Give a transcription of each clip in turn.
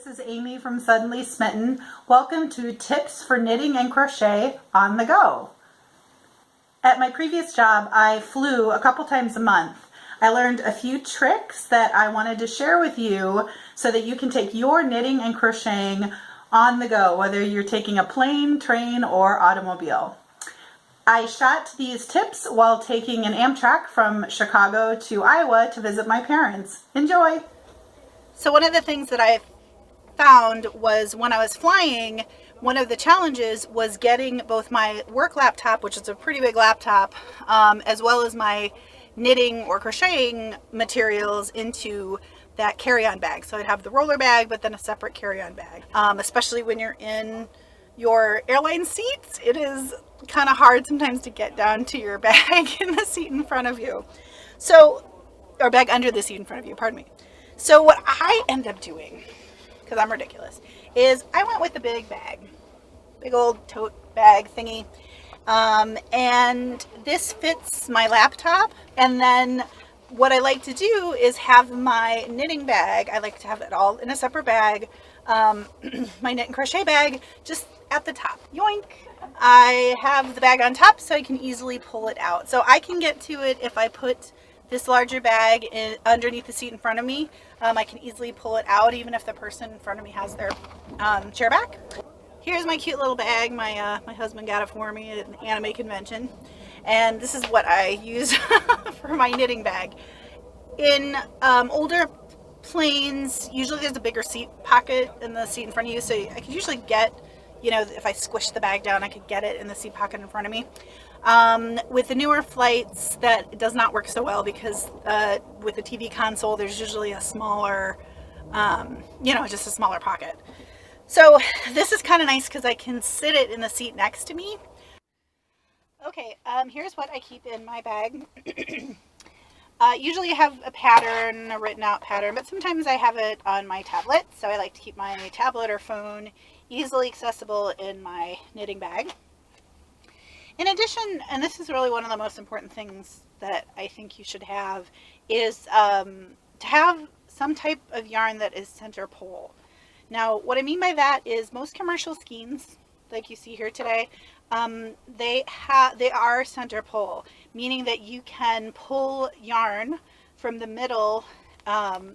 This is Amy from Suddenly Smitten. Welcome to Tips for Knitting and Crochet on the Go. At my previous job, I flew a couple times a month. I learned a few tricks that I wanted to share with you so that you can take your knitting and crocheting on the go, whether you're taking a plane, train, or automobile. I shot these tips while taking an Amtrak from Chicago to Iowa to visit my parents. Enjoy! So one of the things that I found was when I was flying, one of the challenges was getting both my work laptop, which is a pretty big laptop, as well as my knitting or crocheting materials into that carry-on bag. So I'd have the roller bag, but then a separate carry-on bag. Especially when you're in your airline seats, it is kind of hard sometimes to get down to your bag in the seat in front of you. So, or bag under the seat in front of you, pardon me. So what I end up doing, because I'm ridiculous, is I went with the big bag, big old tote bag thingy, and this fits my laptop. And then what I like to do is have my knitting bag, I like to have it all in a separate bag, my knit and crochet bag just at the top. Yoink! I have the bag on top so I can easily pull it out. So I can get to it if I put this larger bag underneath the seat in front of me. I can easily pull it out even if the person in front of me has their chair back. Here's my cute little bag. My husband got it for me at an anime convention. And this is what I use for my knitting bag. In older planes, usually there's a bigger seat pocket in the seat in front of you. So I could usually get, you know, if I squish the bag down, I could get it in the seat pocket in front of me. With the newer flights, that does not work so well because with the TV console, there's usually a smaller, just a smaller pocket. So this is kind of nice because I can sit it in the seat next to me. Okay, here's what I keep in my bag. Usually I have a pattern, a written out pattern, but sometimes I have it on my tablet. So I like to keep my tablet or phone easily accessible in my knitting bag. In addition, and this is really one of the most important things that I think you should have, is to have some type of yarn that is center pole. Now, what I mean by that is most commercial skeins, like you see here today, they are center pole, meaning that you can pull yarn from the middle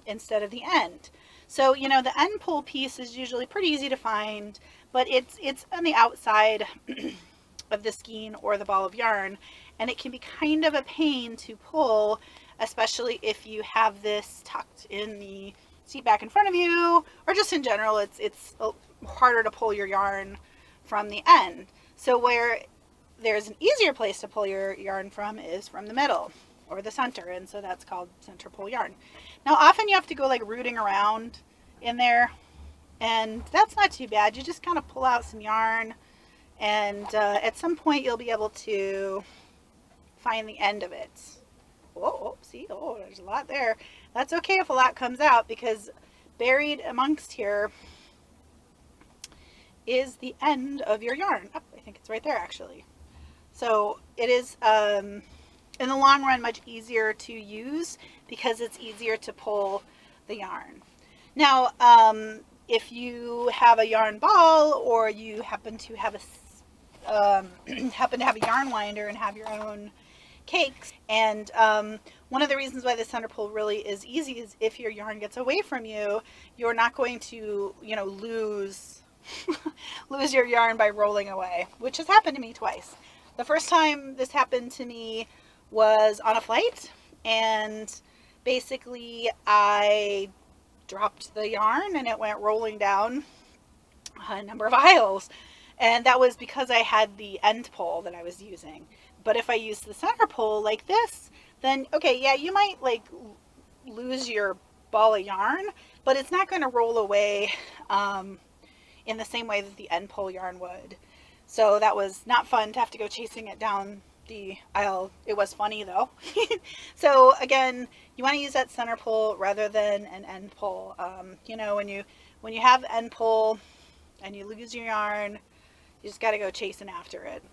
instead of the end. So, you know, the end pull piece is usually pretty easy to find, but it's on the outside of the skein or the ball of yarn, and it can be kind of a pain to pull, especially if you have this tucked in the seat back in front of you, or just in general, it's harder to pull your yarn from the end. So where there's an easier place to pull your yarn from is from the middle or the center, and so that's called center pull yarn. Now often you have to go like rooting around in there, and that's not too bad. You just kind of pull out some yarn, and at some point you'll be able to find the end of it. Oh, see, oh, there's a lot there. That's okay if a lot comes out, because buried amongst here is the end of your yarn. Oh, I think it's right there actually. So it is in the long run much easier to use because it's easier to pull the yarn. Now if you have a yarn ball, or you happen to have a yarn winder and have your own cakes, and one of the reasons why the center pull really is easy is if your yarn gets away from you, you're not going to, you know, lose your yarn by rolling away, which has happened to me twice. The first time this happened to me was on a flight, and basically I dropped the yarn and it went rolling down a number of aisles, and that was because I had the end pull that I was using. But if I use the center pull like this, then okay, yeah, you might like lose your ball of yarn, but it's not going to roll away in the same way that the end pull yarn would. So that was not fun to have to go chasing it down the aisle. It was funny though. So again, you want to use that center pull rather than an end pull. You know, when you have end pull and you lose your yarn, you just got to go chasing after it.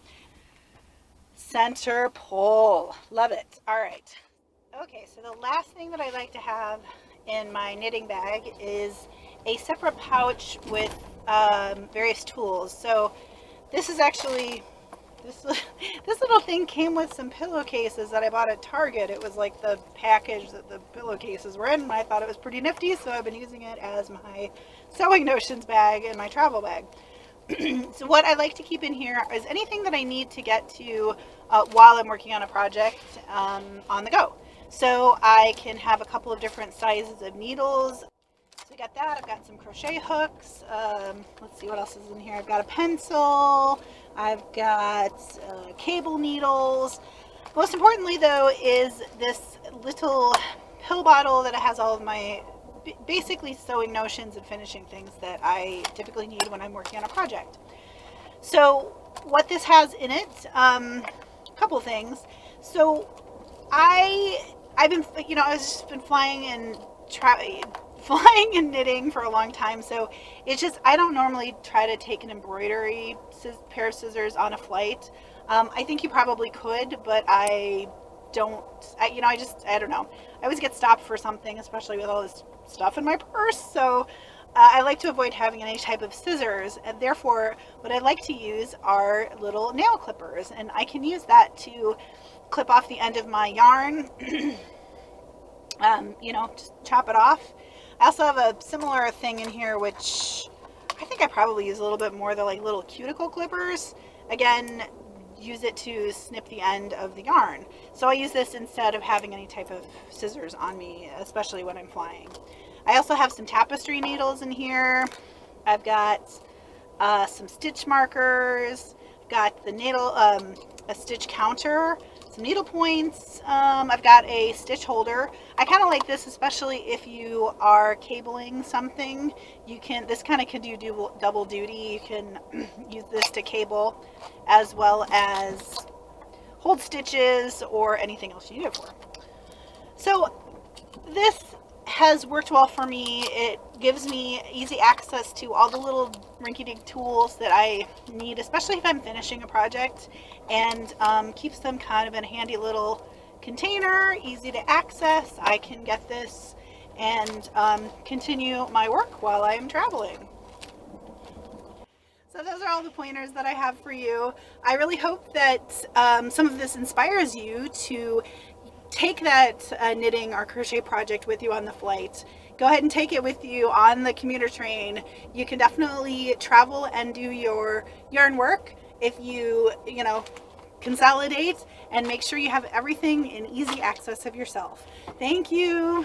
Center pull, love it. All right, okay, so the last thing that I like to have in my knitting bag is a separate pouch with various tools. So this is actually, this little thing came with some pillowcases that I bought at Target. It was like the package that the pillowcases were in, and I thought it was pretty nifty, so I've been using it as my sewing notions bag and my travel bag. So what I like to keep in here is anything that I need to get to while I'm working on a project on the go. So I can have a couple of different sizes of needles. So I got that. I've got some crochet hooks. Let's see what else is in here. I've got a pencil. I've got cable needles. Most importantly, though, is this little pill bottle that has all of my basically sewing notions and finishing things that I typically need when I'm working on a project. So what this has in it, a couple things. So I've been, I've just been flying and knitting for a long time, so it's just, I don't normally try to take an embroidery pair of scissors on a flight. I think you probably could, but I don't, I don't know. I always get stopped for something, especially with all this stuff in my purse, so I like to avoid having any type of scissors, and therefore what I like to use are little nail clippers, and I can use that to clip off the end of my yarn, just chop it off. I also have a similar thing in here, which I think I probably use a little bit more. They're like little cuticle clippers. Again, use it to snip the end of the yarn. So I use this instead of having any type of scissors on me, especially when I'm flying. I also have some tapestry needles in here. I've got some stitch markers. I've got the needle, a stitch counter, some needle points. I've got a stitch holder. I kind of like this, especially if you are cabling something. This kind of can do double duty. You can use this to cable as well as hold stitches or anything else you need it for. So this has worked well for me. It gives me easy access to all the little rinky-dink tools that I need, especially if I'm finishing a project, and keeps them kind of in a handy little container, easy to access. I can get this and continue my work while I am traveling. So those are all the pointers that I have for you. I really hope that some of this inspires you to take that knitting or crochet project with you on the flight. Go ahead and take it with you on the commuter train. You can definitely travel and do your yarn work if you, consolidate and make sure you have everything in easy access of yourself. Thank you.